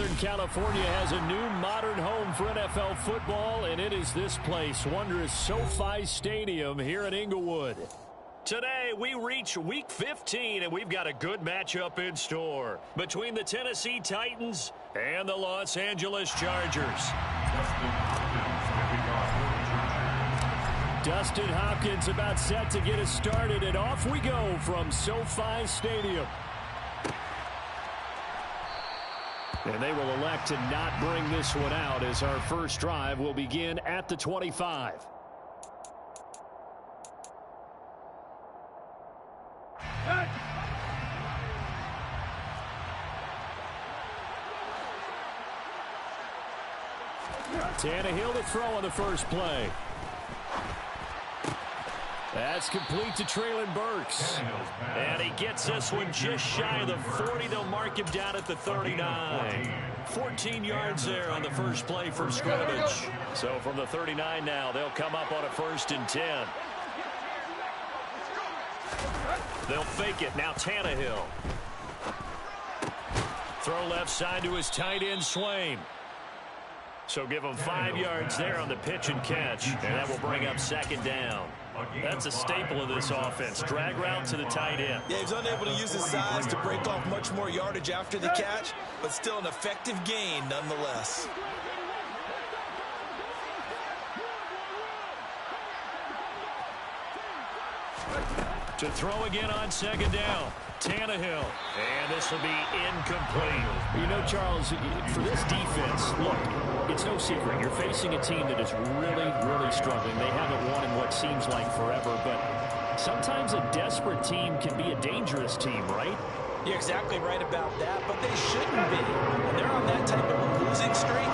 Southern California has a new modern home for NFL football, and it is this place, wondrous SoFi Stadium here in Inglewood. Today, we reach Week 15, and we've got a good matchup in store between the Tennessee Titans and the Los Angeles Chargers. Dustin Hopkins about set to get us started, and off we go from SoFi Stadium. And they will elect to not bring this one out as our first drive will begin at the 25. Tannehill to throw on the first play. That's complete to Treylon Burks. And he gets this one just shy of the 40. They'll mark him down at the 39. 14 yards there on the first play from scrimmage. So from the 39 now, they'll come up on a 1st and 10. They'll fake it. Now Tannehill. Throw left side to his tight end, Swain. So give him 5 yards there on the pitch and catch. And that will bring up 2nd down. That's a staple of this offense. Drag route to the tight end. Yeah, he's unable to use his size to break off much more yardage after the catch, but still an effective gain nonetheless. To throw again on 2nd down. Tannehill. And this will be incomplete. You know, Charles, for this defense, look, it's no secret. You're facing a team that is really, really struggling. They haven't won in what seems like forever, but sometimes a desperate team can be a dangerous team, right? You're exactly right about that, but they shouldn't be. When they're on that type of a losing streak,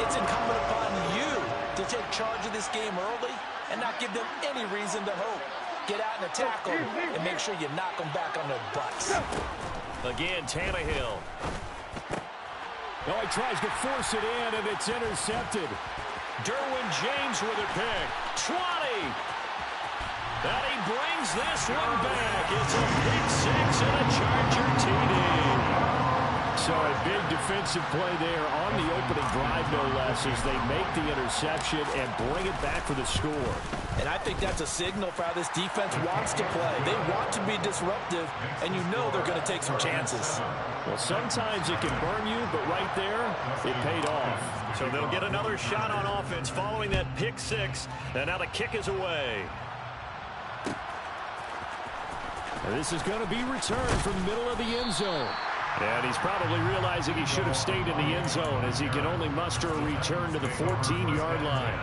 it's incumbent upon you to take charge of this game early and not give them any reason to hope. Get out and attack them and make sure you knock them back on their butts. Again, Tannehill. Oh, he tries to force it in, and it's intercepted. Derwin James with a pick. 20. And he brings this one back. It's a pick 6 and a Charger TD. So a big defensive play there on the opening drive, no less, as they make the interception and bring it back for the score. And I think that's a signal for how this defense wants to play. They want to be disruptive, and you know they're going to take some chances. Well, sometimes it can burn you, but right there, it paid off. So they'll get another shot on offense following that pick 6, and now the kick is away. And this is going to be returned from the middle of the end zone. And he's probably realizing he should have stayed in the end zone as he can only muster a return to the 14-yard line.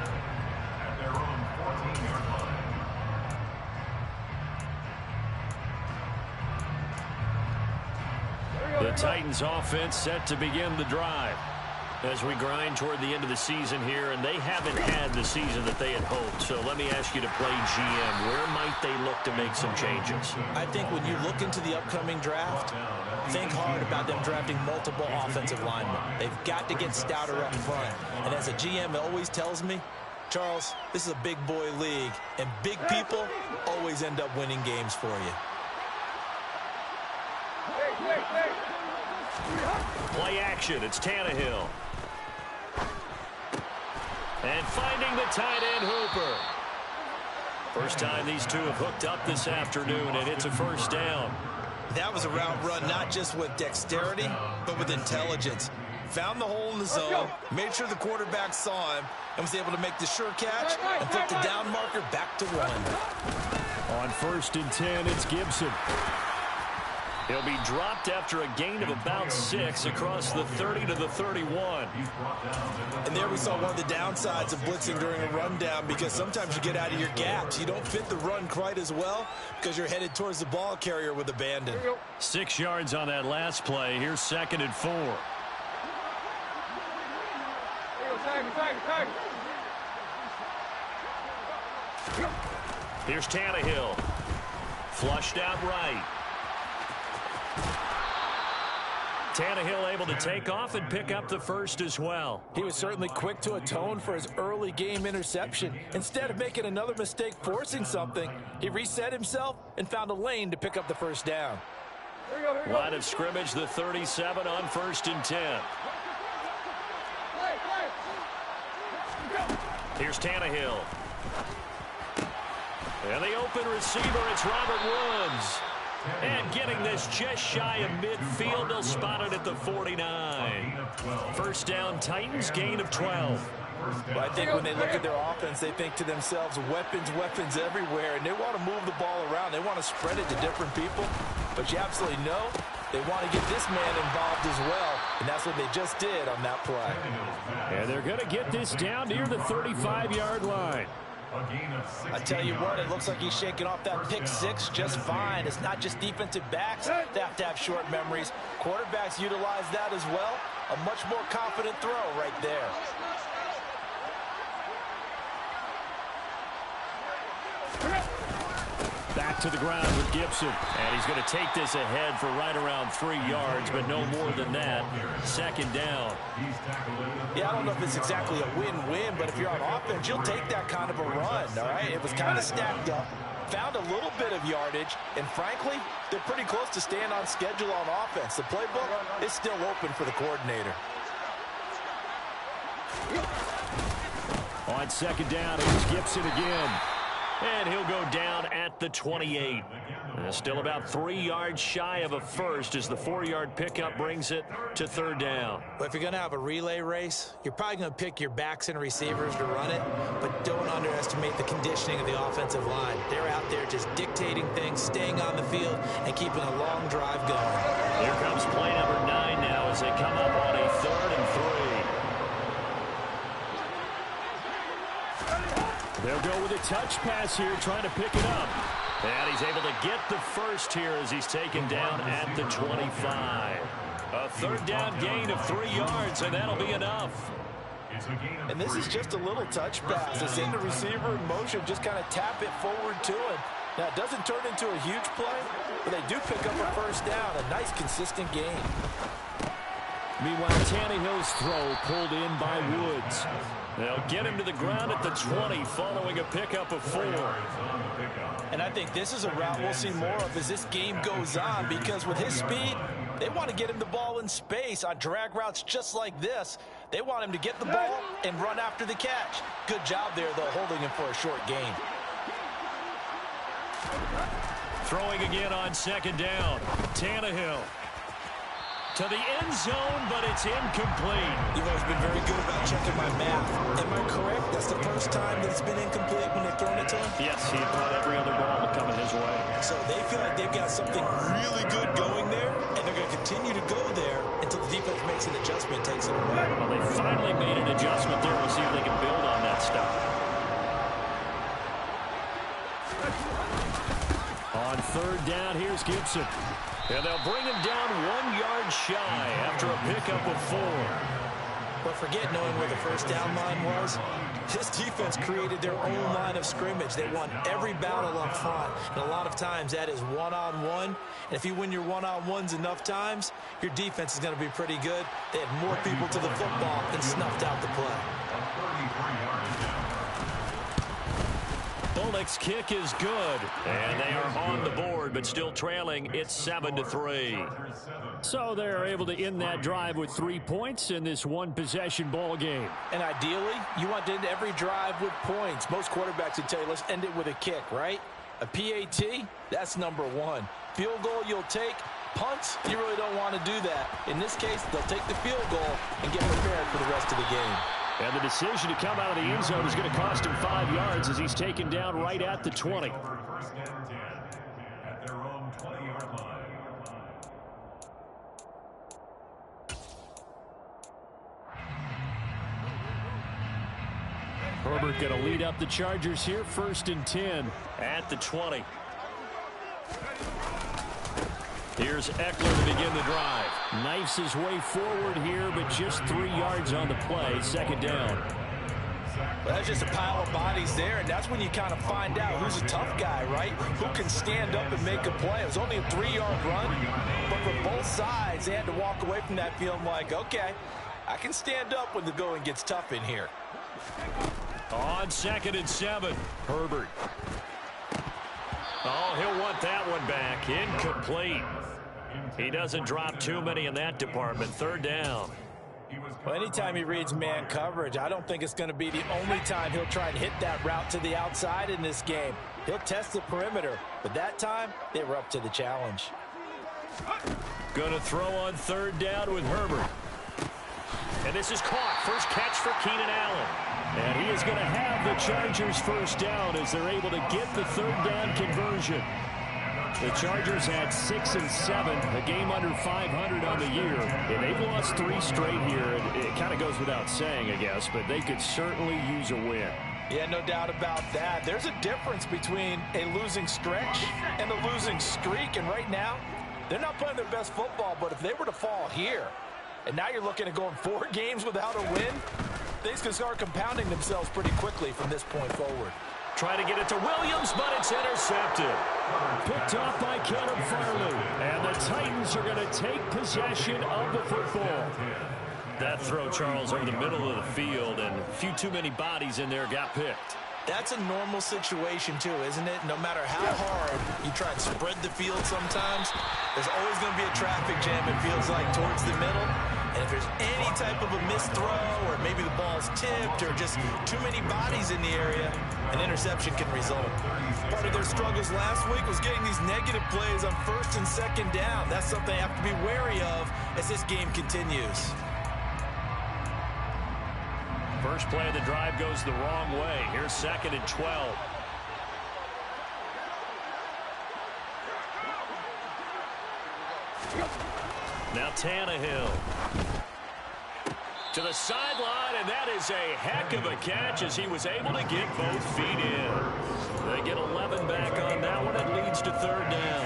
The Titans offense set to begin the drive as we grind toward the end of the season here, and they haven't had the season that they had hoped. So let me ask you to play GM. Where might they look to make some changes? I think when you look into the upcoming draft, think hard about them drafting multiple offensive linemen. They've got to get stouter up front. And as a GM always tells me, Charles, this is a big boy league, and big people always end up winning games for you. Play action. It's Tannehill. And finding the tight end, Hooper. First time these two have hooked up this afternoon, and it's a 1st down. That was a route run not just with dexterity, but with intelligence. Found the hole in the zone, made sure the quarterback saw him, and was able to make the sure catch and flip the down marker back to 1. On 1st and 10, it's Gibson. He'll be dropped after a gain of about 6 across the 30 to the 31. And there we saw one of the downsides of blitzing during a rundown, because sometimes you get out of your gaps. You don't fit the run quite as well because you're headed towards the ball carrier with abandon. 6 yards on that last play. Here's 2nd and 4. Here's Tannehill. Flushed out right. Tannehill able to take off and pick up the 1st as well. He was certainly quick to atone for his early game interception. Instead of making another mistake forcing something, he reset himself and found a lane to pick up the 1st down. Line of scrimmage, the 37 on 1st and 10. Here's Tannehill. And the open receiver, it's Robert Woods. And getting this just shy of midfield, they'll spot it at the 49. First down, Titans, gain of 12. Well, I think when they look at their offense, they think to themselves, weapons, weapons everywhere, and they want to move the ball around. They want to spread it to different people. But you absolutely know they want to get this man involved as well, and that's what they just did on that play. And they're going to get this down near the 35-yard line. I tell you what, it looks like he's shaking off that pick six just fine. It's not just defensive backs that have to have short memories. Quarterbacks utilize that as well. A much more confident throw right there. Back to the ground with Gibson. And he's going to take this ahead for right around 3 yards, but no more than that. Second down. Yeah, I don't know if it's exactly a win-win, but if you're on offense, you'll take that kind of a run, all right? It was kind of stacked up, found a little bit of yardage, and frankly, they're pretty close to staying on schedule on offense. The playbook is still open for the coordinator. On second down, here's Gibson again. And he'll go down at the 28. Still about 3 yards shy of a first as the 4-yard pickup brings it to third down. But if you're going to have a relay race, you're probably going to pick your backs and receivers to run it, but don't underestimate the conditioning of the offensive line. They're out there just dictating things, staying on the field, and keeping a long drive going. Here comes play number 9 now as they come up on a 3rd and 3. They'll go with a touch pass here, trying to pick it up. And he's able to get the first here as he's taken down at the 25. A third down gain of 3 yards, and that'll be enough. And this is just a little touch pass. They send the receiver in motion, just kind of tap it forward to him. Now, it doesn't turn into a huge play, but they do pick up a first down. A nice, consistent gain. Meanwhile, Tannehill's throw pulled in by Woods. They'll get him to the ground at the 20 following a pickup of 4. And I think this is a route we'll see more of as this game goes on, because with his speed, they want to get him the ball in space on drag routes just like this. They want him to get the ball and run after the catch. Good job there, though, holding him for a short gain. Throwing again on second down. Tannehill to the end zone, but it's incomplete. You've always been very good about checking my math. Am I correct? That's the first time that it's been incomplete when they've thrown it to him? Yes, he caught every other ball coming his way. So they feel like they've got something really good going there, and they're going to continue to go there until the defense makes an adjustment, takes it away. Well, they finally made an adjustment there. We'll see if they can build on that stop. On third down, here's Gibson. And they'll bring him down 1 yard shy after a pickup of 4. But forget knowing where the first down line was. This defense created their own line of scrimmage. They won every battle up front. And a lot of times that is one-on-one. And if you win your one-on-ones enough times, your defense is going to be pretty good. They had more people to the football and snuffed out the play. Bullock's kick is good, and they are on the board, but still trailing. It's 7-3. So they're able to end that drive with 3 points in this one-possession ball game. And ideally, you want to end every drive with points. Most quarterbacks would tell you, let's end it with a kick, right? A PAT, that's number 1. Field goal you'll take. Punts, you really don't want to do that. In this case, they'll take the field goal and get prepared for the rest of the game. And the decision to come out of the end zone is going to cost him 5 yards as he's taken down right at the 20. Herbert going to lead up the Chargers here, 1st and 10 at the 20. Here's Eckler to begin the drive. Knifes his way forward here, but just 3 yards on the play. Second down. Well, that's just a pile of bodies there, and that's when you kind of find out who's a tough guy, right? Who can stand up and make a play. It was only a 3-yard run, but for both sides, they had to walk away from that feeling like, okay, I can stand up when the going gets tough in here. On 2nd and 7, Herbert. Oh, he'll want that one back. Incomplete. He doesn't drop too many in that department. Third down. Well, anytime he reads man coverage, I don't think it's going to be the only time he'll try and hit that route to the outside in this game. He'll test the perimeter, but that time they were up to the challenge. Going to throw on third down with Herbert. And this is caught. First catch for Keenan Allen. And he is going to have the Chargers first down as they're able to get the third down conversion. The Chargers had 6 and 7, a game under 500 on the year. And they've lost 3 straight here. It kind of goes without saying, I guess, but they could certainly use a win. Yeah, no doubt about that. There's a difference between a losing stretch and a losing streak. And right now, they're not playing their best football, but if they were to fall here, and now you're looking at going 4 games without a win, things can start compounding themselves pretty quickly from this point forward. Trying to get it to Williams, but it's intercepted. Picked off by Caleb Farley. And the Titans are going to take possession of the football. That throw, Charles, over the middle of the field, and a few too many bodies in there got picked. That's a normal situation, too, isn't it? No matter how hard you try and spread the field sometimes, there's always going to be a traffic jam, it feels like, towards the middle. And if there's any type of a missed throw, or maybe the ball's tipped, or just too many bodies in the area, an interception can result. Part of their struggles last week was getting these negative plays on first and second down. That's something they have to be wary of as this game continues. First play of the drive goes the wrong way. Here's 2nd and 12. Now Tannehill to the sideline, and that is a heck of a catch as he was able to get both feet in. They get 11 back on that one. It leads to third down.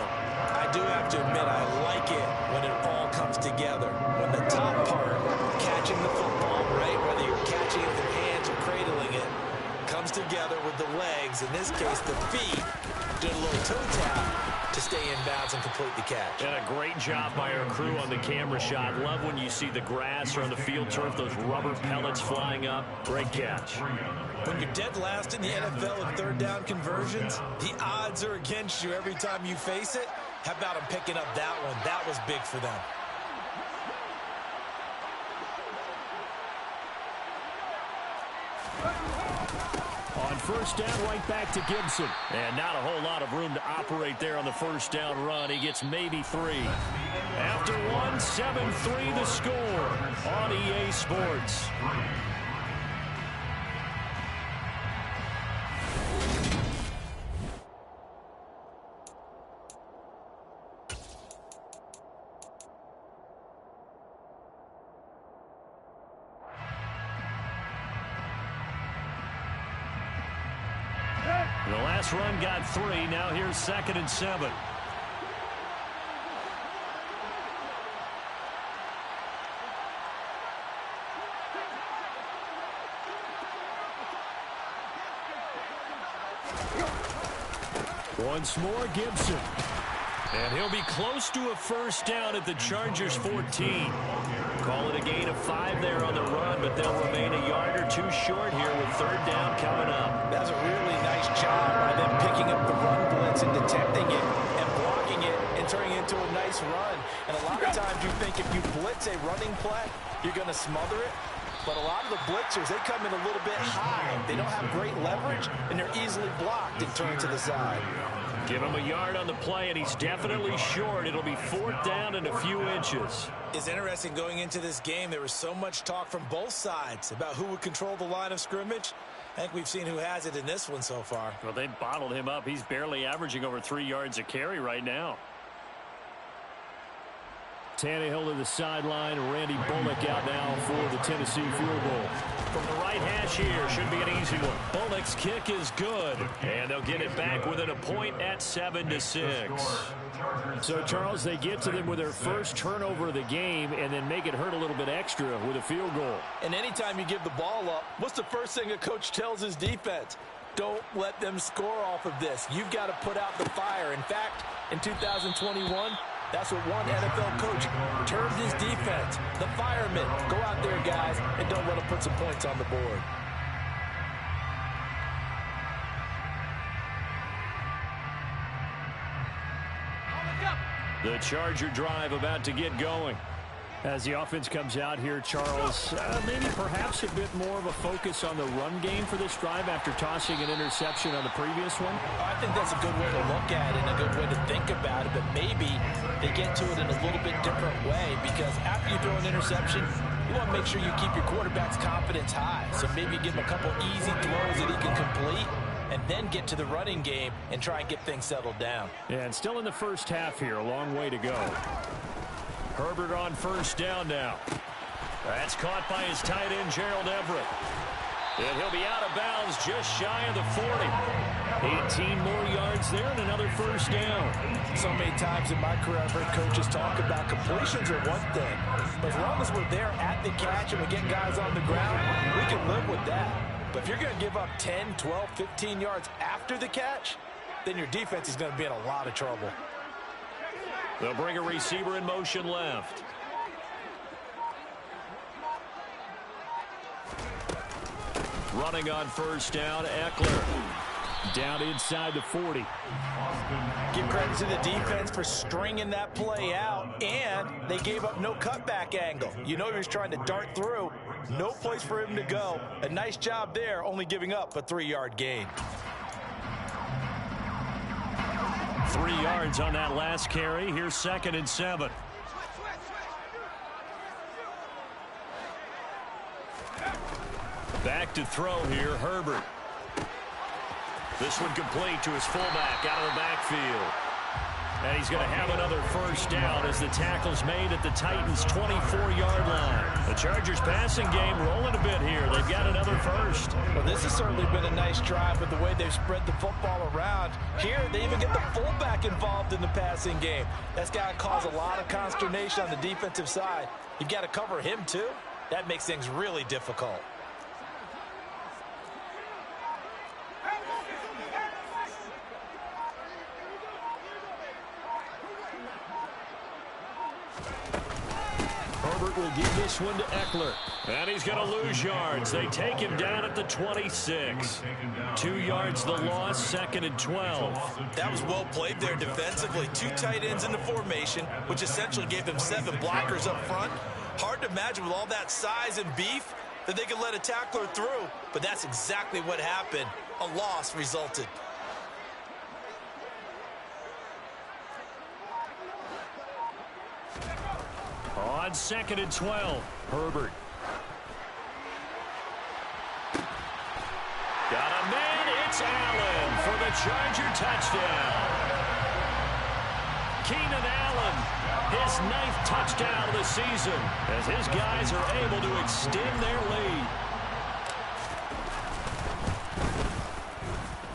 I do have to admit, I like it when it all comes together. When the top part, catching the football, right, whether you're catching it with your hands or cradling it, comes together with the legs, in this case the feet, doing a little toe tap to stay in bounds and complete the catch. And a great job by our crew on the camera shot. Love when you see the grass or on the field turf, those rubber pellets flying up. Great catch. When you're dead last in the NFL in third down conversions, the odds are against you every time you face it. How about them picking up that one? That was big for them. On first down, right back to Gibson. And not a whole lot of room to operate there on the first down run. He gets maybe 3. After 1, 7-3 the score on EA Sports. The last run got 3. Now here's 2nd and 7. Once more, Gibson. And he'll be close to a first down at the Chargers 14. Call it a gain of 5 there on the run, but they'll remain a yard or 2 short here with third down coming up. That's a really nice job by them picking up the run blitz and detecting it and blocking it and turning it into a nice run. And a lot of times you think if you blitz a running play, you're going to smother it. But a lot of the blitzers, they come in a little bit high. They don't have great leverage, and they're easily blocked and turned to the side. Give him a yard on the play, and he's definitely short. It'll be 4th down and a few inches. It's interesting going into this game. There was so much talk from both sides about who would control the line of scrimmage. I think we've seen who has it in this one so far. Well, they bottled him up. He's barely averaging over 3 yards a carry right now. Tannehill to the sideline. Randy Bullock out now for the Tennessee field goal. From the right hash here, should be an easy one. Bullock's kick is good, and they'll get it back within a point at 7-6. So, Charles, they get to them with their first turnover of the game and then make it hurt a little bit extra with a field goal. And anytime you give the ball up, what's the first thing a coach tells his defense? Don't let them score off of this. You've got to put out the fire. In fact, in 2021, that's what one NFL coach termed his defense. The firemen. Go out there, guys, and don't let them put some points on the board. The Charger drive about to get going. As the offense comes out here, Charles, maybe perhaps a bit more of a focus on the run game for this drive after tossing an interception on the previous one? I think that's a good way to look at it and a good way to think about it, but maybe they get to it in a little bit different way, because after you throw an interception, you want to make sure you keep your quarterback's confidence high. So maybe give him a couple easy throws that he can complete and then get to the running game and try and get things settled down. Yeah, and still in the first half here, a long way to go. Herbert on first down now. That's caught by his tight end, Gerald Everett. And he'll be out of bounds just shy of the 40. 18 more yards there and another first down. So many times in my career I've heard coaches talk about completions are one thing, but as long as we're there at the catch and we get guys on the ground, we can live with that. But if you're going to give up 10, 12, 15 yards after the catch, then your defense is going to be in a lot of trouble. They'll bring a receiver in motion left. Running on first down, Eckler. Down inside the 40. Give credit to the defense for stringing that play out, and they gave up no cutback angle. You know he was trying to dart through. No place for him to go. A nice job there, only giving up a 3-yard gain. 3 yards on that last carry. Here's 2nd and 7. Back to throw here, Herbert. This one complete to his fullback out of the backfield. And he's going to have another first down as the tackle's made at the Titans' 24-yard line. The Chargers' passing game rolling a bit here. They've got another first. Well, this has certainly been a nice drive with the way they've spread the football around. Here, they even get the fullback involved in the passing game. That's got to cause a lot of consternation on the defensive side. You've got to cover him, too. That makes things really difficult. Herbert will give this one to Eckler. And he's going to lose yards. They take him down at the 26. 2 yards the loss, 2nd and 12. That was well played there defensively. 2 tight ends in the formation, which essentially gave them 7 blockers up front. Hard to imagine with all that size and beef that they could let a tackler through. But that's exactly what happened. A loss resulted. On 2nd and 12, Herbert. Got a man, it's Allen for the Charger touchdown. Keenan Allen, his 9th touchdown of the season, as his guys are able to extend their lead.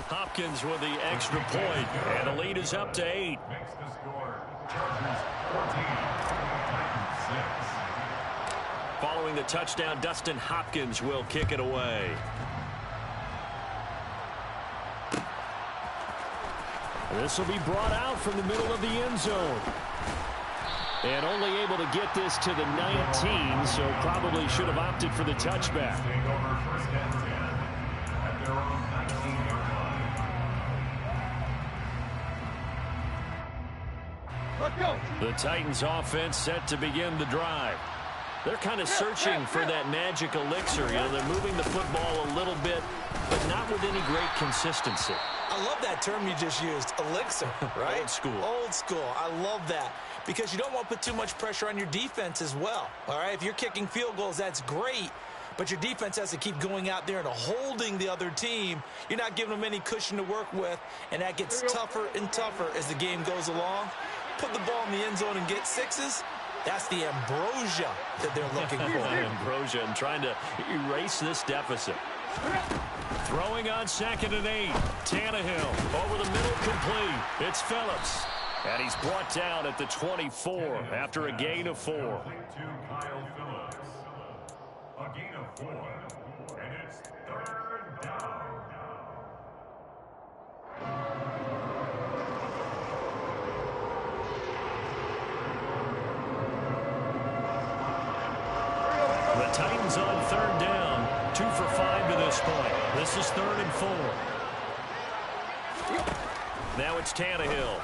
Hopkins with the extra point, and the lead is up to 8. Makes the score Chargers 14. Following the touchdown, Dustin Hopkins will kick it away. This will be brought out from the middle of the end zone. And only able to get this to the 19, so probably should have opted for the touchback. Take over 1st and 10 at their own 19-yard line. Let's go. The Titans offense set to begin the drive. They're kind of searching for that magic elixir. You know, they're moving the football a little bit, but not with any great consistency. I love that term you just used, elixir, right? Old school. Old school. I love that because you don't want to put too much pressure on your defense as well, all right? If you're kicking field goals, that's great, but your defense has to keep going out there and holding the other team. You're not giving them any cushion to work with, and that gets tougher and tougher as the game goes along. Put the ball in the end zone and get 6s. That's the ambrosia that they're looking for. Ambrosia and trying to erase this deficit. Throwing on 2nd and 8. Tannehill over the middle, complete. It's Phillips. And he's brought down at the 24 after a gain of 4. To Kyle Phillips. A gain of 4. And it's 3rd down. The Titans on 3rd down. 2 for 5 to this point. This is 3rd and 4. Now it's Tannehill.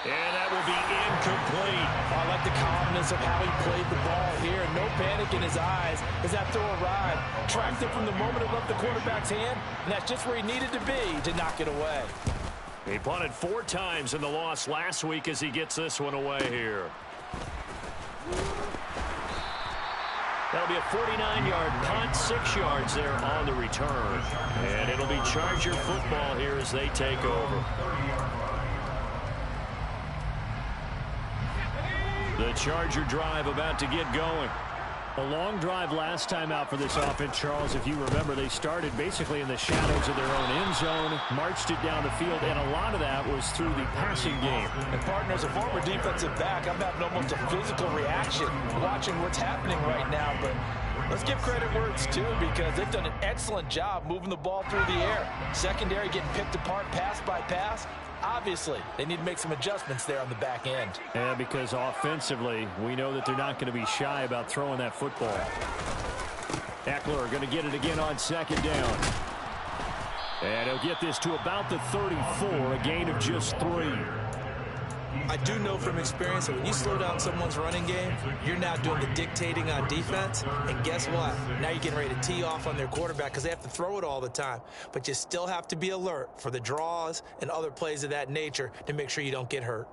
And that will be incomplete. I like the calm calmness of how he played the ball here. No panic in his eyes as that throw arrived. Tracked it from the moment it left the quarterback's hand, and that's just where he needed to be to knock it away. He punted 4 times in the loss last week as he gets this one away here. That'll be a 49-yard punt, 6 yards there on the return. And it'll be Charger football here as they take over. The Charger drive about to get going. A long drive last time out for this offense, Charles. If you remember, they started basically in the shadows of their own end zone, marched it down the field, and a lot of that was through the passing game. And partner, as a former defensive back, I'm having almost a physical reaction watching what's happening right now. But let's give credit where it's due, because they've done an excellent job moving the ball through the air. Secondary getting picked apart pass by pass. Obviously, they need to make some adjustments there on the back end. Yeah, because offensively, we know that they're not going to be shy about throwing that football. Eckler going to get it again on 2nd down. And he'll get this to about the 34, a gain of just 3. I do know from experience that when you slow down someone's running game, you're now doing the dictating on defense. And guess what? Now you're getting ready to tee off on their quarterback because they have to throw it all the time. But you still have to be alert for the draws and other plays of that nature to make sure you don't get hurt.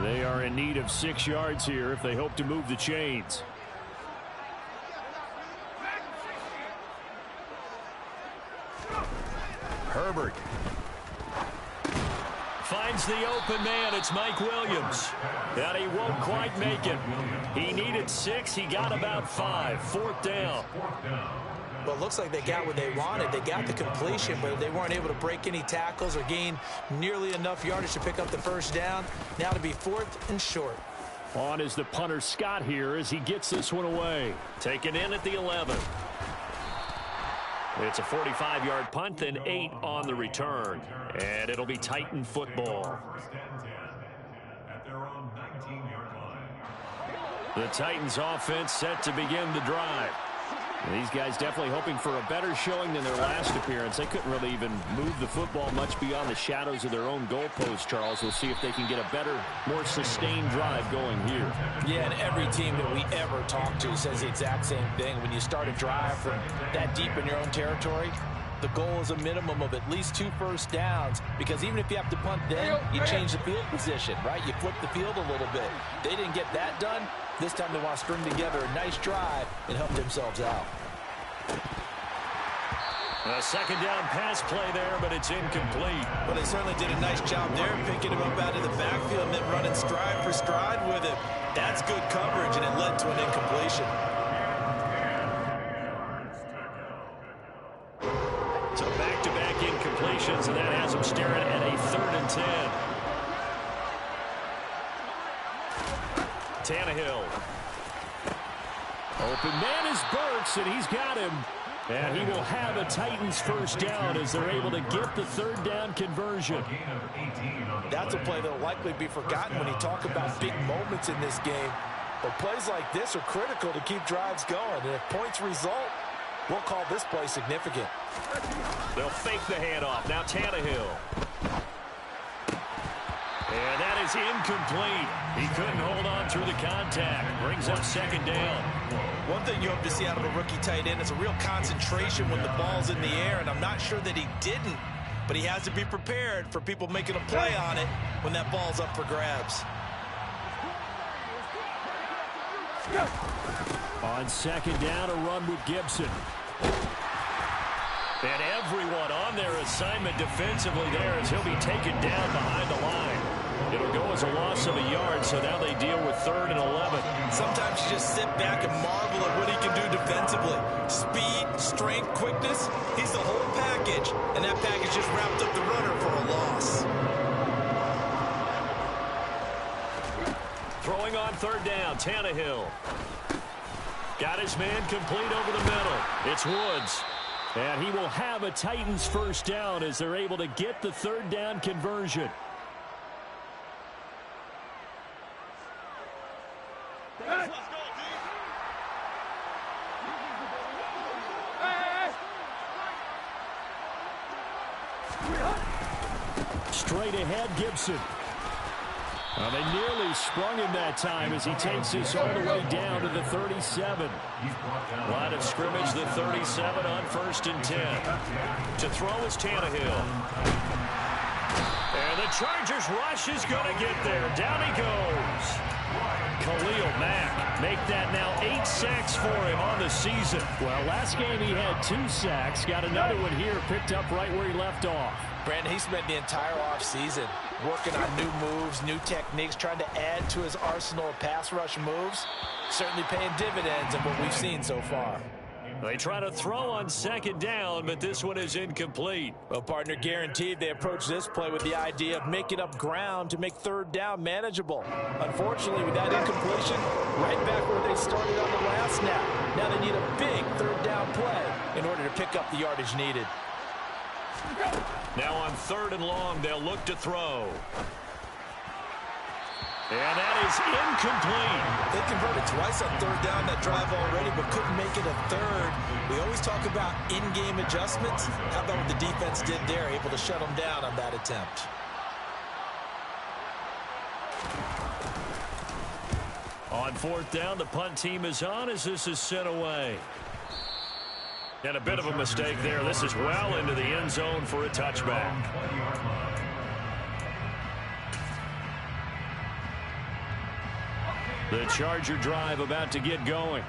They are in need of 6 yards here if they hope to move the chains. Herbert finds the open man. It's Mike Williams. And he won't quite make it. He needed 6. He got about 5. 4th down. Well, it looks like they got what they wanted. They got the completion, but they weren't able to break any tackles or gain nearly enough yardage to pick up the 1st down. Now to be 4th and short. On is the punter Scott here as he gets this one away. Taken in at the 11. It's a 45-yard punt, then 8 on the return. And it'll be Titan football. The Titans offense set to begin the drive. And these guys definitely hoping for a better showing than their last appearance. They couldn't really even move the football much beyond the shadows of their own goalpost, Charles. We'll see if they can get a better, more sustained drive going here. Yeah, and every team that we ever talk to says the exact same thing. When you start a drive from that deep in your own territory, the goal is a minimum of at least 2 first downs, because even if you have to punt then, you change the field position, right? You flip the field a little bit. They didn't get that done. This time they want to string together a nice drive and help themselves out. A 2nd down pass play there, but it's incomplete. Well, they certainly did a nice job there, picking him up out of the backfield and then running stride for stride with him. That's good coverage, and it led to an incompletion. So back-to-back incompletions, and that has them staring at a 3rd and 10. Tannehill. Open man is Burks, and he's got him. And he will have a Titans 1st down as they're able to get the 3rd down conversion. That's a play that will likely be forgotten when you talk about big moments in this game. But plays like this are critical to keep drives going. And if points result, we'll call this play significant. They'll fake the handoff. Now Tannehill. And that is incomplete. He couldn't hold on through the contact. Brings up 2nd down. One thing you hope to see out of a rookie tight end is a real concentration when the ball's in the air, and I'm not sure that he didn't, but he has to be prepared for people making a play on it when that ball's up for grabs. On 2nd down, a run with Gibson. And everyone on their assignment defensively there as he'll be taken down behind the line. It'll go as a loss of a yard, so now they deal with 3rd and 11. Sometimes you just sit back and marvel at what he can do defensively. Speed, strength, quickness, he's the whole package. And that package just wrapped up the runner for a loss. Throwing on 3rd down, Tannehill. Got his man complete over the middle. It's Woods. And he will have a Titans 1st down as they're able to get the 3rd down conversion. Straight ahead, Gibson. Well, they nearly sprung him that time as he takes this all the way down to the 37. Line of scrimmage, the 37 on 1st and 10. To throw is Tannehill. And the Chargers rush is going to get there. Down he goes. Khalil Mack make that now 8 sacks for him on the season. Well, last game he had 2 sacks. Got another one here picked up right where he left off. Brandon, he spent the entire offseason working on new moves, new techniques, trying to add to his arsenal of pass rush moves. Certainly paying dividends in what we've seen so far. They try to throw on 2nd down, but this one is incomplete. Well, partner, guaranteed they approach this play with the idea of making up ground to make 3rd down manageable. Unfortunately, with that incompletion, right back where they started on the last snap. Now they need a big 3rd down play in order to pick up the yardage needed. Now on 3rd and long, they'll look to throw. And that is incomplete. They converted twice on 3rd down that drive already, but couldn't make it a 3rd. We always talk about in-game adjustments. How about what the defense did there, able to shut them down on that attempt? On 4th down, the punt team is on as this is sent away. And a bit of a mistake there. This is well into the end zone for a touchback. The Charger drive about to get going.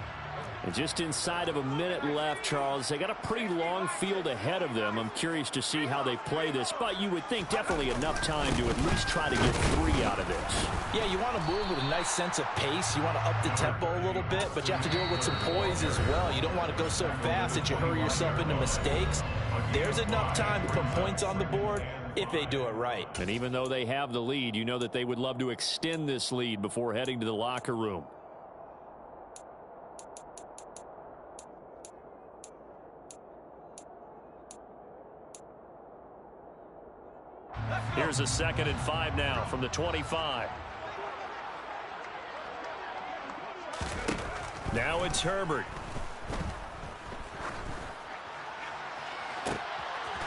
And just inside of a minute left, Charles. They got a pretty long field ahead of them. I'm curious to see how they play this. But you would think definitely enough time to at least try to get 3 out of this. Yeah, you want to move with a nice sense of pace. You want to up the tempo a little bit, but you have to do it with some poise as well. You don't want to go so fast that you hurry yourself into mistakes. There's enough time to put points on the board if they do it right. And even though they have the lead, you know that they would love to extend this lead before heading to the locker room. Here's a 2nd and 5 now from the 25. Now it's Herbert.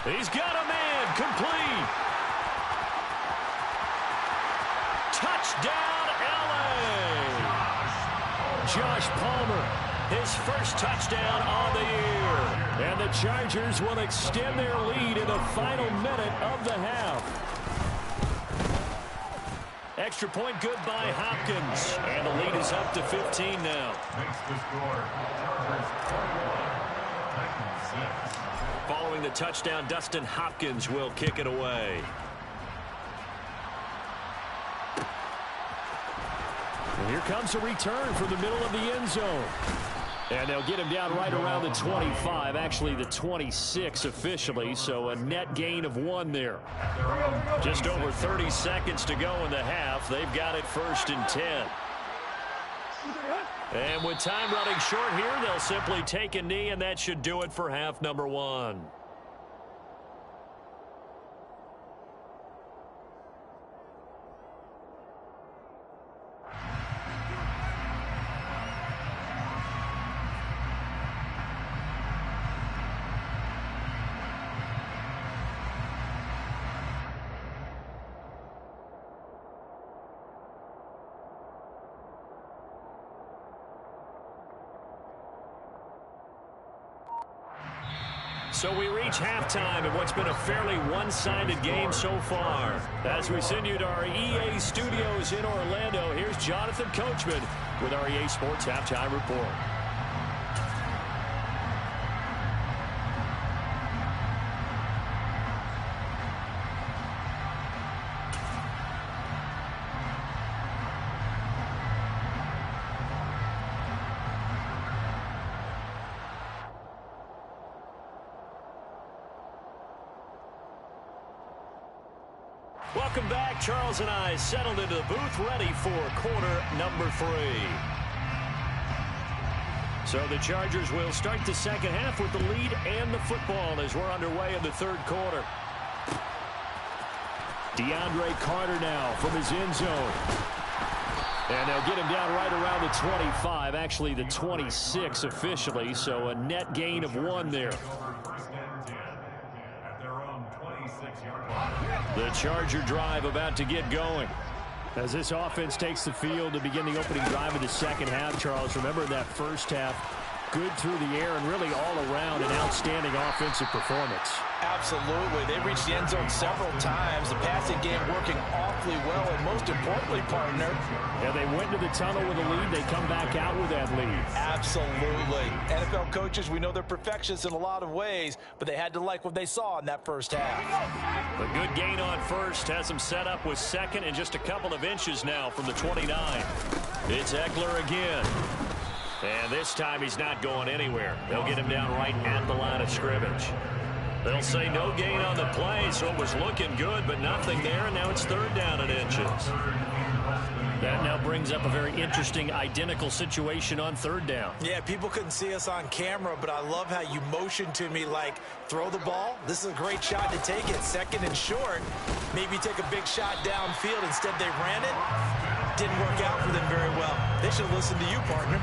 He's got a man, complete. Touchdown, LA. Josh Palmer, his first touchdown on the year. And the Chargers will extend their lead in the final minute of the half. Extra point good by Hopkins. And the lead is up to 15 now. Makes the score. Chargers 41, Titans 6. Following the touchdown, Dustin Hopkins will kick it away. And here comes a return from the middle of the end zone. And they'll get him down right around the 25, actually the 26 officially, so a net gain of 1 there. Just over 30 seconds to go in the half. They've got it 1st and 10. And with time running short here, they'll simply take a knee, and that should do it for half number 1. So we reach halftime in what's been a fairly one-sided game so far. As we send you to our EA studios in Orlando, here's Jonathan Coachman with our EA Sports Halftime Report. Welcome back. Charles and I settled into the booth ready for quarter number 3. So the Chargers will start the second half with the lead and the football as we're underway in the 3rd quarter. DeAndre Carter now from his end zone. And they'll get him down right around the 25, actually the 26 officially, so a net gain of 1 there. At their own 26-yard line. The Charger drive about to get going. As this offense takes the field to begin the opening drive of the second half, Charles, remember that first half, good through the air and really all around an outstanding offensive performance. Absolutely. They reached the end zone several times. The passing game working awfully well, and most importantly, partner. Yeah, they went to the tunnel with a lead. They come back out with that lead. Absolutely. NFL coaches, we know they're perfectionists in a lot of ways, but they had to like what they saw in that first half. A good gain on first has them set up with second and just a couple of inches now from the 29. It's Eckler again. And this time he's not going anywhere. They'll get him down right at the line of scrimmage. They'll say no gain on the play, so it was looking good, but nothing there, and now it's third down and inches. That now brings up a very interesting identical situation on third down. Yeah, people couldn't see us on camera, but I love how you motioned to me like, throw the ball. This is a great shot to take it. Second and short. Maybe take a big shot downfield. Instead, they ran it. Didn't work out for them very well. They should listen to you, partner.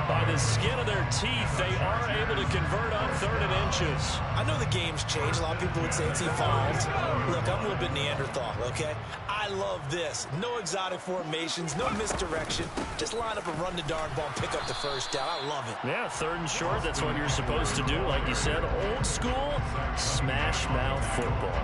By the skin of their teeth, they are able to convert on third and inches. I know the game's changed. A lot of people would say it's evolved. Look, I'm a little bit Neanderthal, okay? I love this. No exotic formations, no misdirection. Just line up and run the darn ball and pick up the first down. I love it. Yeah, third and short, that's what you're supposed to do. Like you said, old school, smash mouth football.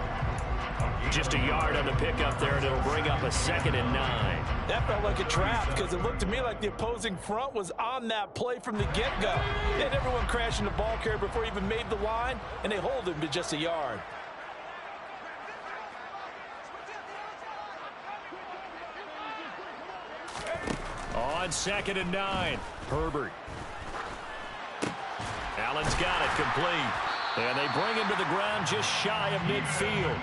Just a yard on the pickup there, and it'll bring up a 2nd and 9. That felt like a trap because it looked to me like the opposing front was on that play from the get-go. They had everyone crashing the ball carrier before he even made the line, and they hold him to just a yard. On 2nd and 9, Herbert. Allen's got it complete. And they bring him to the ground just shy of midfield.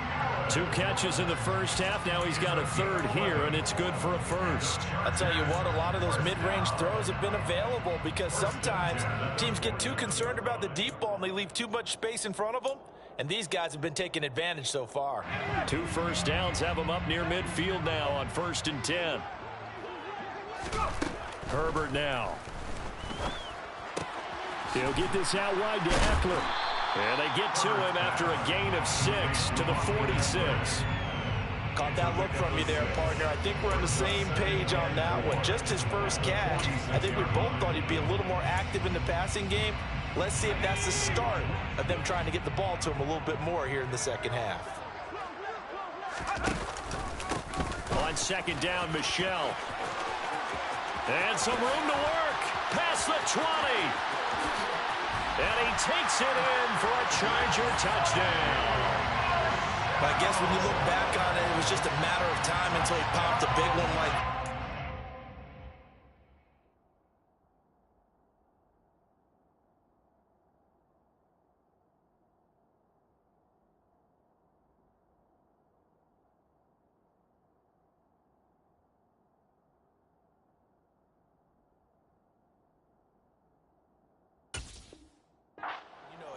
2 catches in the first half. Now he's got a third here, and it's good for a first. I'll tell you what, a lot of those mid-range throws have been available because sometimes teams get too concerned about the deep ball and they leave too much space in front of them. And these guys have been taking advantage so far. 2 first downs have them up near midfield now on 1st and 10. Herbert now. He'll get this out wide to Eckler. And they get to him after a gain of 6 to the 46. Caught that look from you there, partner. I think we're on the same page on that one. Just his first catch. I think we both thought he'd be a little more active in the passing game. Let's see if that's the start of them trying to get the ball to him a little bit more here in the second half. On 2nd down, Michelle. And some room to work. Past the 20. And he takes it in for a Charger touchdown. I guess when you look back on it, it was just a matter of time until he popped a big one like...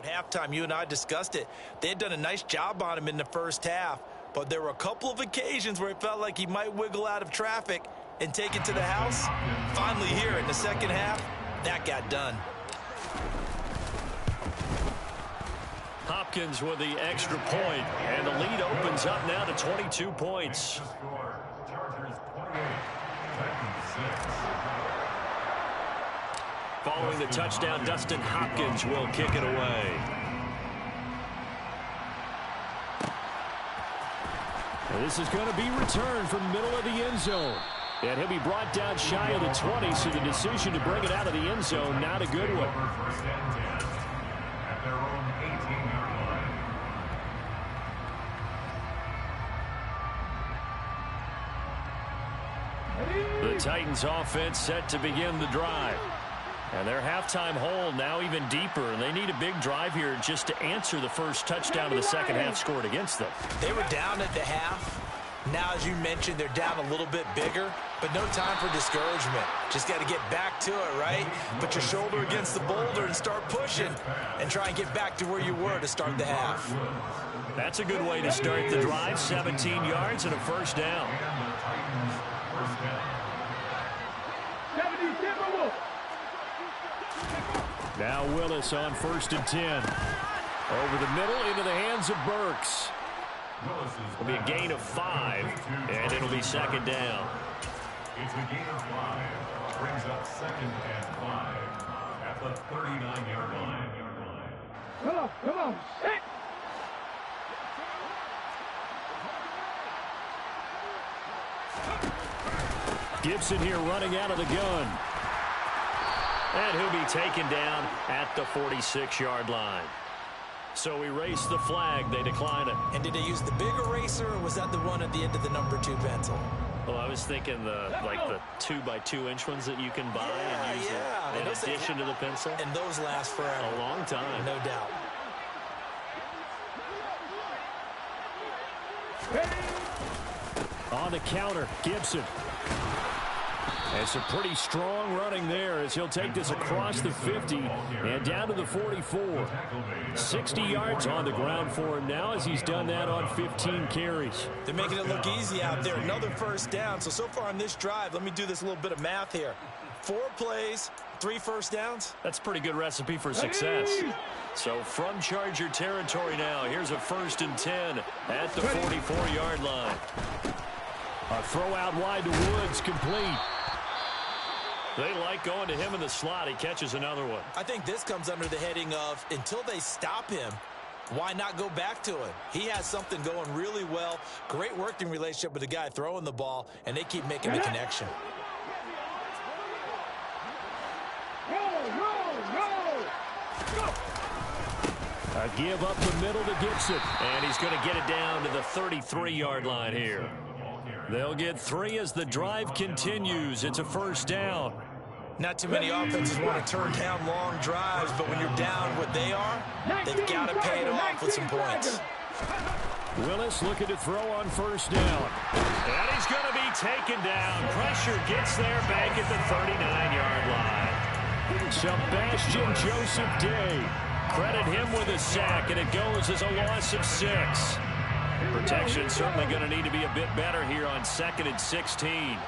At halftime, you and I discussed it. They had done a nice job on him in the first half, but there were a couple of occasions where it felt like he might wiggle out of traffic and take it to the house. Finally here in the second half, that got done. Hopkins with the extra point, and the lead opens up now to 22 points. Following the touchdown, Dustin Hopkins will kick it away. Well, this is going to be returned from the middle of the end zone. And he'll be brought down shy of the 20, so the decision to bring it out of the end zone, not a good one. The Titans offense set to begin the drive. And their halftime hole now even deeper, and they need a big drive here just to answer the first touchdown of the second half scored against them. They were down at the half. Now, as you mentioned, they're down a little bit bigger, but no time for discouragement. Just got to get back to it, right? Put your shoulder against the boulder and start pushing and try and get back to where you were to start the half. That's a good way to start the drive. 17 yards and a first down. Now Willis on 1st and 10. Over the middle into the hands of Burks. It'll be a gain of 5, and it'll be second down. It's a gain of 5. Brings up second and 5 at the 39-yard line. Come on, set. Gibson here running out of the gun. And he'll be taken down at the 46-yard line. So erase the flag. They decline it. And did they use the big eraser, or was that the one at the end of the number 2 pencil? Well, I was thinking the 2x2-inch ones that you can buy and use in addition to the pencil. And those last forever. A long time. No doubt. On the counter, Gibson. And some pretty strong running there as he'll take this across the 50 and down to the 44. 60 yards on the ground for him now as he's done that on 15 carries. They're making it look easy out there. Another first down. So far on this drive, let me do this little bit of math here. 4 plays, 3 first downs. That's a pretty good recipe for success. So from Charger territory now, here's a 1st and 10 at the 44-yard line. A throw out wide to Woods, complete. They like going to him in the slot. He catches another one. I think this comes under the heading of, until they stop him, why not go back to him? He has something going really well. Great working relationship with the guy throwing the ball, and they keep making the connection. A give up the middle to Gibson. And he's going to get it down to the 33-yard line here. They'll get 3 as the drive continues. It's a first down. Not too many offenses want to turn down long drives, but when you're down what they are, they've got to pay it off with some points. Willis looking to throw on first down. And he's going to be taken down. Pressure gets there back at the 39-yard line. Sebastian Joseph Day. Credit him with a sack, and it goes as a loss of 6. Protection certainly going to need to be a bit better here on 2nd and 16.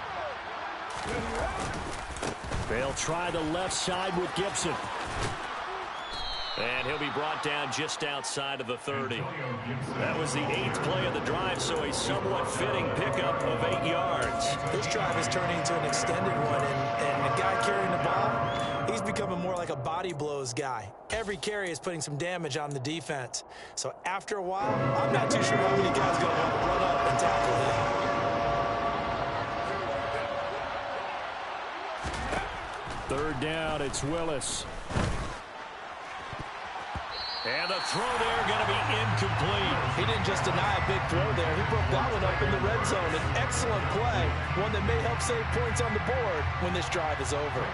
They'll try the left side with Gibson. And he'll be brought down just outside of the 30. That was the 8th play of the drive, so a somewhat fitting pickup of 8 yards. This drive is turning into an extended one, and the guy carrying the ball, he's becoming more like a body blows guy. Every carry is putting some damage on the defense. So after a while, I'm not too sure how many guys are going to want to run up and tackle him. 3rd down, it's Willis. And the throw there going to be incomplete. He didn't just deny a big throw there. He broke that one up in the red zone. An excellent play, one that may help save points on the board when this drive is over.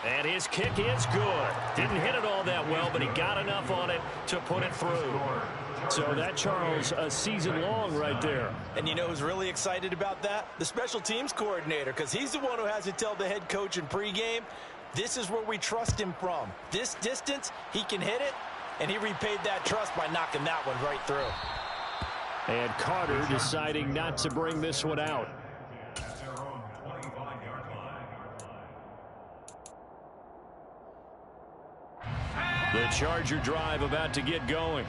And his kick is good. Didn't hit it all that well, but he got enough on it to put it through. So that, Charles, a season long right there. And you know who's really excited about that? The special teams coordinator, because he's the one who has to tell the head coach in pregame, this is where we trust him from. This distance, he can hit it, and he repaid that trust by knocking that one right through. And Carter deciding not to bring this one out. The Charger drive about to get going.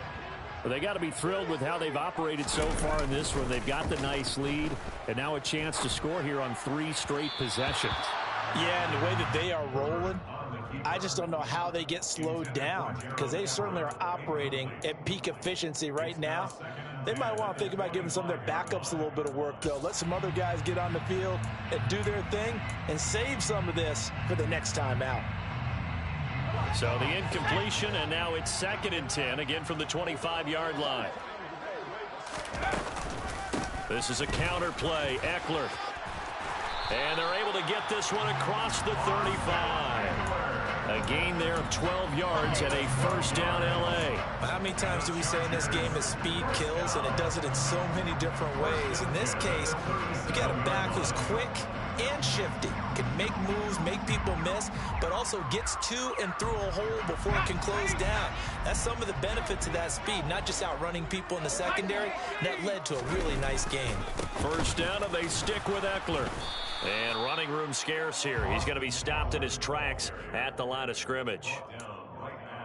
Well, they got to be thrilled with how they've operated so far in this one. They've got the nice lead, and now a chance to score here on 3 straight possessions. Yeah, and the way that they are rolling, I just don't know how they get slowed down, because they certainly are operating at peak efficiency right now. They might want to think about giving some of their backups a little bit of work, though. Let some other guys get on the field and do their thing and save some of this for the next time out. So the incompletion, and now it's 2nd and 10, again from the 25-yard line. This is a counter play. Eckler. And they're able to get this one across the 35. A gain there of 12 yards and a first down L.A. How many times do we say in this game that speed kills, and it does it in so many different ways? In this case, you got a back who's quick and shifty, can make moves, make people miss, but also gets to and through a hole before it can close down. That's some of the benefits of that speed, not just outrunning people in the secondary. That led to a really nice game. First down, and they stick with Eckler. And running room scarce here. He's going to be stopped in his tracks at the line of scrimmage.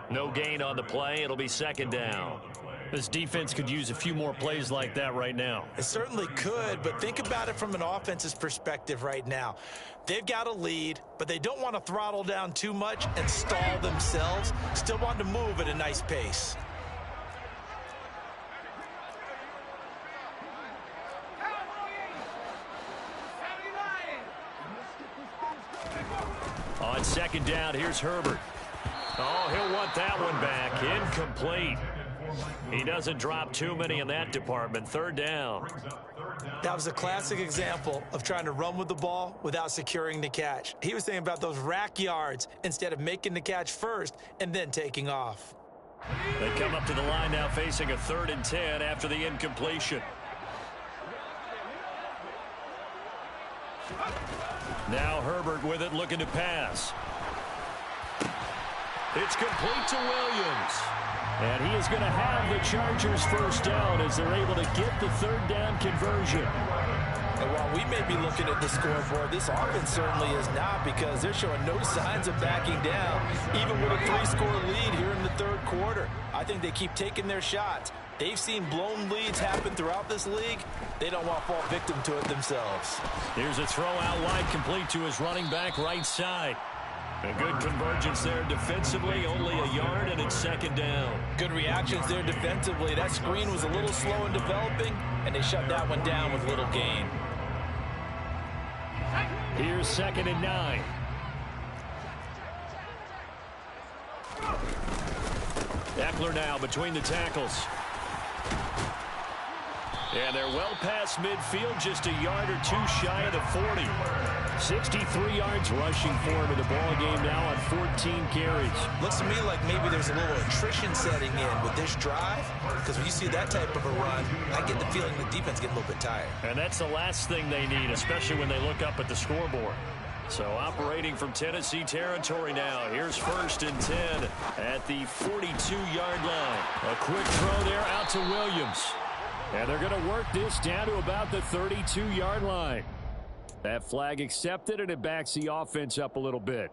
No gain on the play. It'll be second down. This defense could use a few more plays like that right now. It certainly could, but think about it from an offense's perspective right now. They've got a lead, but they don't want to throttle down too much and stall themselves. Still want to move at a nice pace. On second down, here's Herbert. Oh, he'll want that one back. Incomplete. He doesn't drop too many in that department. Third down. That was a classic example of trying to run with the ball without securing the catch. He was thinking about those rack yards instead of making the catch first and then taking off. They come up to the line now facing a 3rd and 10 after the incompletion. Now Herbert with it, looking to pass. It's complete to Williams. And he is going to have the Chargers first down as they're able to get the 3rd down conversion. And while we may be looking at the scoreboard, this offense certainly is not, because they're showing no signs of backing down, even with a 3-score lead here in the 3rd quarter. I think they keep taking their shots. They've seen blown leads happen throughout this league. They don't want to fall victim to it themselves. Here's a throw out wide, complete to his running back right side. A good convergence there defensively, only a yard, and it's second down. Good reactions there defensively. That screen was a little slow in developing, and they shut that one down with little gain. Here's 2nd and 9. Eckler now between the tackles. And they're well past midfield, just a yard or two shy of the 40. 63 yards rushing for him in the ball game now on 14 carries. Looks to me like maybe there's a little attrition setting in with this drive, because when you see that type of a run, I get the feeling the defense getting a little bit tired. And that's the last thing they need, especially when they look up at the scoreboard. So operating from Tennessee territory now. Here's 1st and 10 at the 42-yard line. A quick throw there out to Williams. And they're going to work this down to about the 32-yard line. That flag accepted, and it backs the offense up a little bit.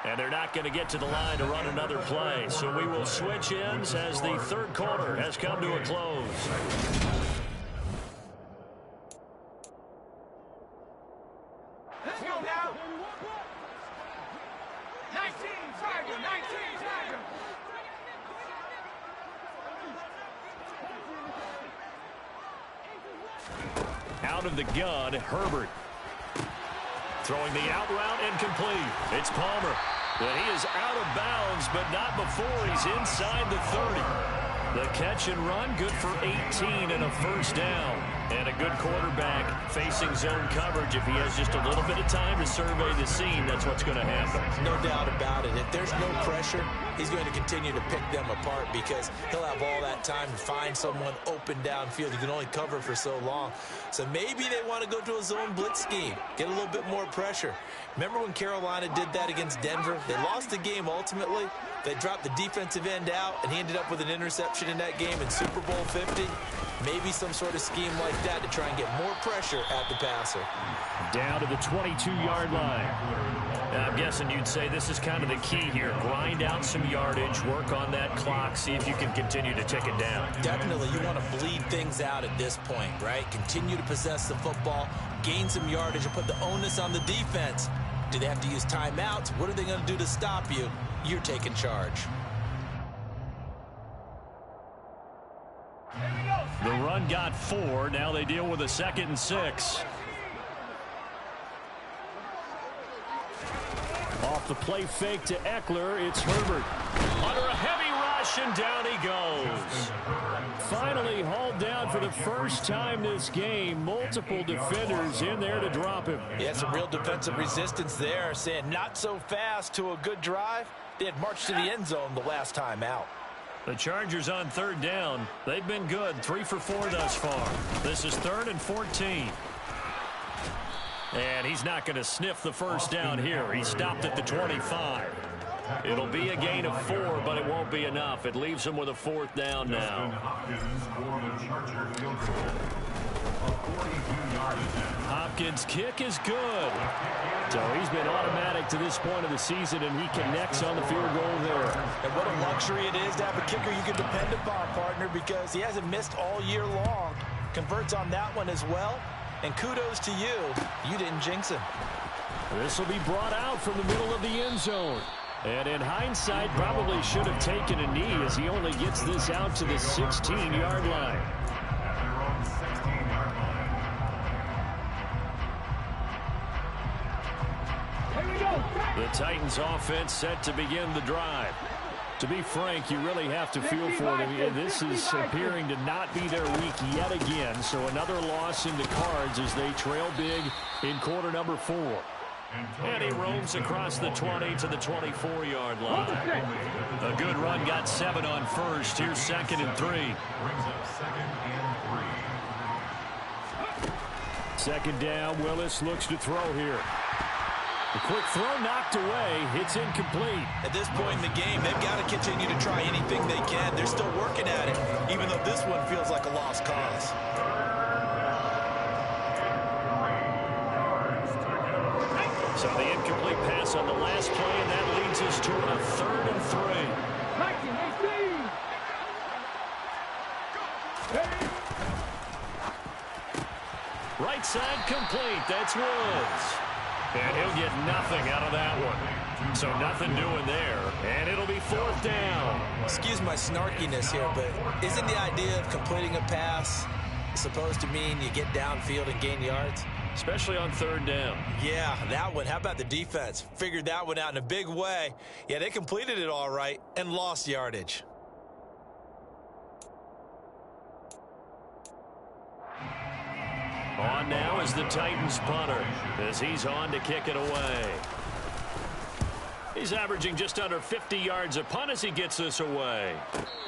And they're not going to get to the line to run another play. So we will switch ends as the 3rd quarter has come to a close. Let's go now. 19, Tiger, 19, Tiger. Out of the gun, Herbert. Throwing the out route, incomplete. It's Palmer. And he is out of bounds, but not before he's inside the 30. The catch and run, good for 18 and a first down. And a good quarterback facing zone coverage. If he has just a little bit of time to survey the scene, that's what's going to happen. No doubt about it. If there's no pressure, he's going to continue to pick them apart, because he'll have all that time to find someone open downfield. He can only cover for so long. So maybe they want to go to a zone blitz scheme, get a little bit more pressure. Remember when Carolina did that against Denver? They lost the game ultimately. They dropped the defensive end out, and he ended up with an interception in that game in Super Bowl 50. Maybe some sort of scheme like that to try and get more pressure at the passer. Down to the 22-yard line. I'm guessing you'd say this is kind of the key here. Grind out some yardage, work on that clock, see if you can continue to tick it down. Definitely, you want to bleed things out at this point, right? Continue to possess the football, gain some yardage, and put the onus on the defense. Do they have to use timeouts? What are they going to do to stop you? You're taking charge. The run got 4. Now they deal with a 2nd and 6. Off the play fake to Eckler, it's Herbert. Under a heavy rush, and down he goes. Finally hauled down for the first time this game. Multiple defenders in there to drop him. Yeah, some real defensive resistance there, saying not so fast to a good drive. They had marched to the end zone the last time out. The Chargers on 3rd down. They've been good, 3 for 4 thus far. This is 3rd and 14. And he's not going to sniff the first down here. He stopped at the 25. It'll be a gain of 4, but it won't be enough. It leaves them with a 4th down now. Hopkins' kick is good. So he's been automatic to this point of the season, and he connects on the field goal there. And what a luxury it is to have a kicker you can depend upon, partner, because he hasn't missed all year long. Converts on that one as well. And kudos to you. You didn't jinx him. This will be brought out from the middle of the end zone. And in hindsight, probably should have taken a knee as he only gets this out to the 16-yard line. The Titans offense set to begin the drive. To be frank, you really have to feel for them. This is appearing to not be their week yet again. So another loss in the cards as they trail big in quarter number 4. And he roams across the 20 to the 24-yard line. A good run got 7 on first. Here's 2nd and 3. Second down, Willis looks to throw here. The quick throw knocked away. It's incomplete. At this point in the game, they've got to continue to try anything they can. They're still working at it, even though this one feels like a lost cause. So the incomplete pass on the last play, and that leads us to a 3rd and 3. Right side complete. That's Woods. And he'll get nothing out of that one. So nothing doing there. And it'll be 4th down. Excuse my snarkiness here, but isn't the idea of completing a pass supposed to mean you get downfield and gain yards? Especially on 3rd down. Yeah, that one. How about the defense? Figured that one out in a big way. Yeah, they completed it all right and lost yardage. On now is the Titans punter as he's on to kick it away. He's averaging just under 50 yards a punt as he gets this away.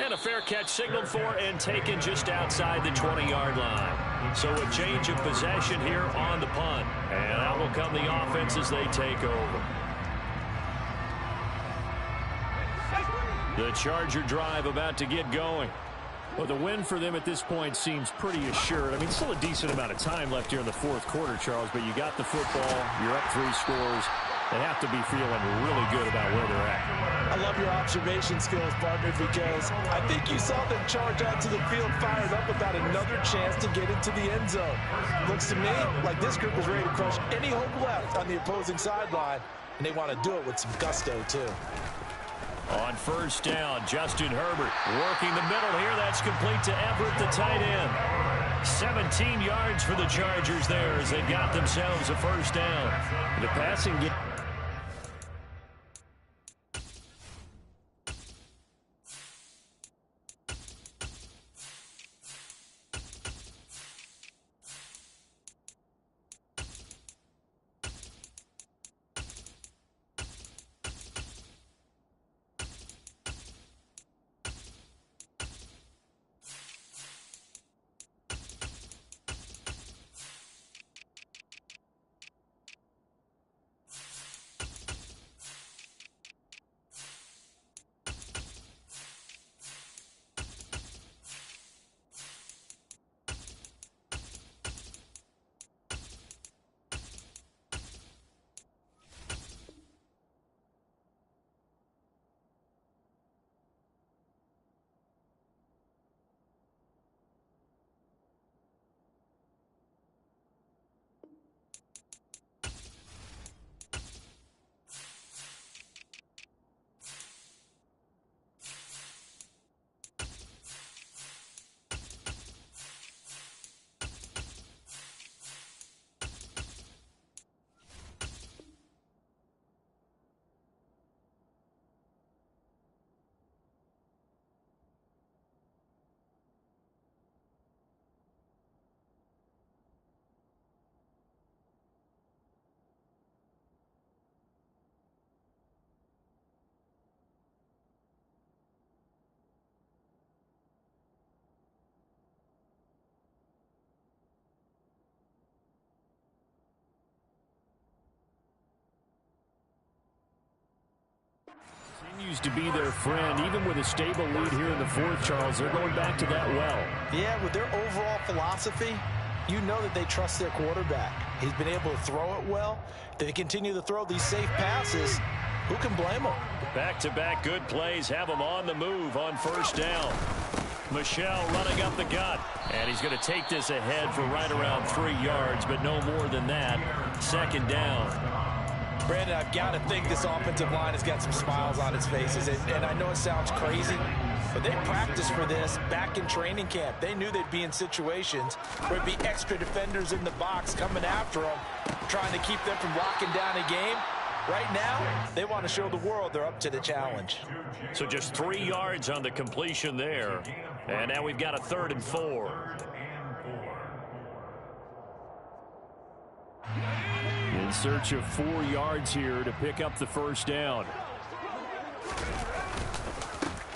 And a fair catch signaled for and taken just outside the 20-yard line. So a change of possession here on the punt. And out will come the offense as they take over. The Charger drive about to get going. Well, the win for them at this point seems pretty assured. I mean, still a decent amount of time left here in the 4th quarter, Charles, but you got the football, you're up 3 scores. They have to be feeling really good about where they're at. I love your observation skills, partner, because I think you saw them charge onto the field fired up about another chance to get into the end zone. Looks to me like this group is ready to crush any hope left on the opposing sideline, and they want to do it with some gusto, too. On 1st down, Justin Herbert working the middle here. That's complete to Everett, the tight end. 17 yards for the Chargers there as they got themselves a 1st down. The passing game. continues to be their friend. Even with a stable lead here in the fourth, Charles, they're going back to that well. Yeah, with their overall philosophy, you know that they trust their quarterback. He's been able to throw it well. They continue to throw these safe passes. Who can blame them? Back-to-back good plays have them on the move on first down. Michel running up the gut. And he's going to take this ahead for right around 3 yards, but no more than that. Second down. Brandon, I've got to think this offensive line has got some smiles on its faces. And I know it sounds crazy, but they practiced for this back in training camp. They knew they'd be in situations where it'd be extra defenders in the box coming after them, trying to keep them from locking down a game. Right now, they want to show the world they're up to the challenge. So just 3 yards on the completion there. And now we've got a 3rd and 4. In search of 4 yards here to pick up the first down.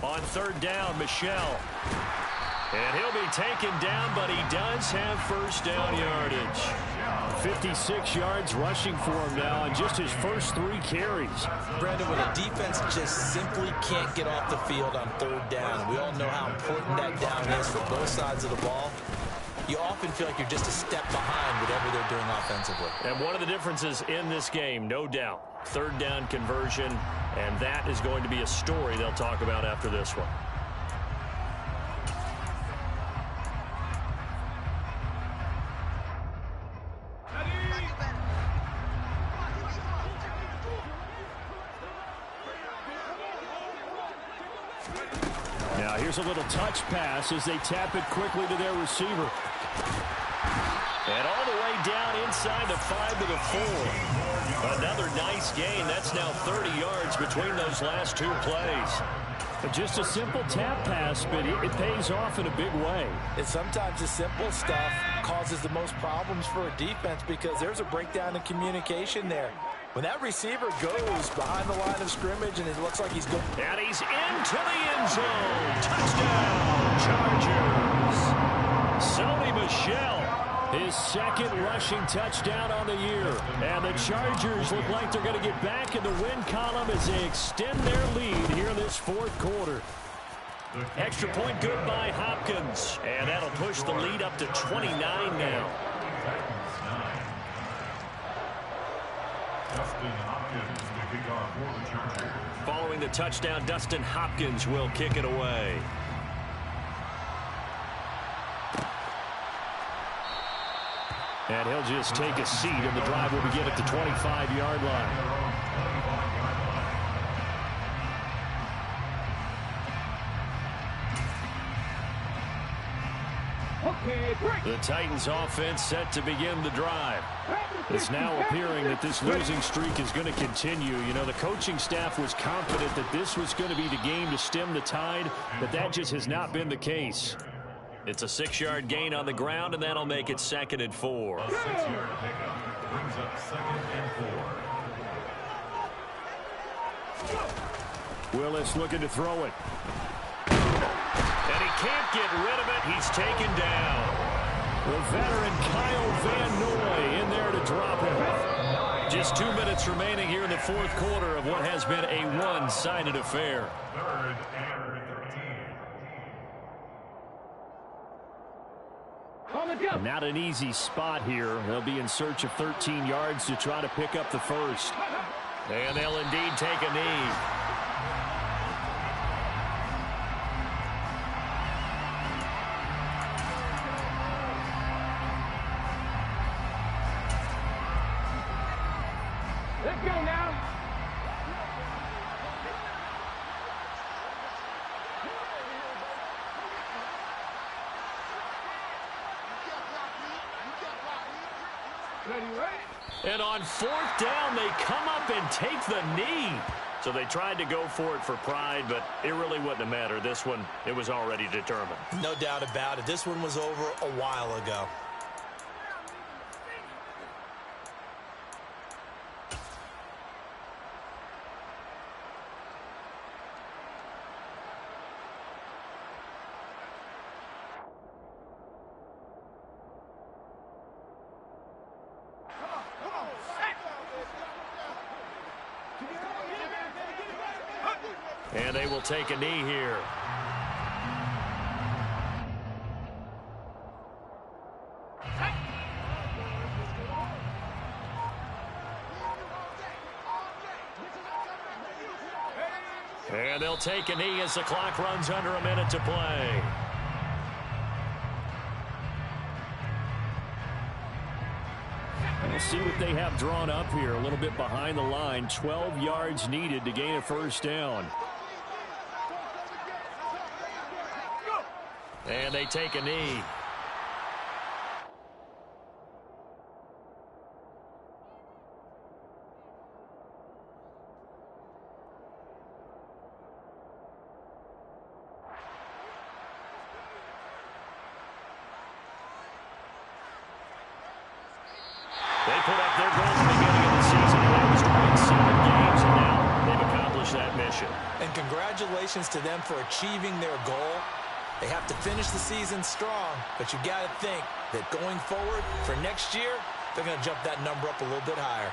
On 3rd down, Michel. And he'll be taken down, but he does have first down yardage. 56 yards rushing for him now on just his first 3 carries. Brandon, when a defense just simply can't get off the field on 3rd down, we all know how important that down is for both sides of the ball. You often feel like you're just a step behind whatever they're doing offensively. And one of the differences in this game, no doubt, 3rd down conversion, and that is going to be a story they'll talk about after this one. Now here's a little touch pass as they tap it quickly to their receiver. And all the way down inside the 5 to the 4. Another nice gain. That's now 30 yards between those last 2 plays. Just a simple tap pass, but it pays off in a big way. And sometimes the simple stuff causes the most problems for a defense because there's a breakdown in communication there. When that receiver goes behind the line of scrimmage and it looks like he's going. And he's into the end zone. Touchdown, Chargers. Sony Michel, his 2nd rushing touchdown on the year. And the Chargers look like they're going to get back in the win column as they extend their lead here in this 4th quarter. Extra point good by Hopkins. And that'll push the lead up to 29 now. Following the touchdown, Dustin Hopkins will kick it away. And he'll just take a seat, and the drive will begin at the 25-yard line. The Titans offense set to begin the drive. It's now appearing that this losing streak is going to continue. You know, the coaching staff was confident that this was going to be the game to stem the tide, but that just has not been the case. It's a 6-yard gain on the ground, and that'll make it 2nd and 4. A 6-yard pickup brings up 2nd and 4. Willis looking to throw it. And he can't get rid of it. He's taken down. The veteran Kyle Van Noy in there to drop him. Just 2 minutes remaining here in the 4th quarter of what has been a one-sided affair. 3rd and 13. Not an easy spot here. They'll be in search of 13 yards to try to pick up the first. And they'll indeed take a knee. Let's go now. And on 4th down, they come up and take the knee. So they tried to go for it for pride, but it really wouldn't have mattered. This one, it was already determined. No doubt about it. This one was over a while ago. And they will take a knee here. And they'll take a knee as the clock runs under a minute to play. We'll see what they have drawn up here. A little bit behind the line. 12 yards needed to gain a first down. And they take a knee. They put up their goal at the beginning of the season, and that was to win 7 games, and now they've accomplished that mission. And congratulations to them for achieving their goal. They have to finish the season strong, but you got to think that going forward for next year, they're going to jump that number up a little bit higher.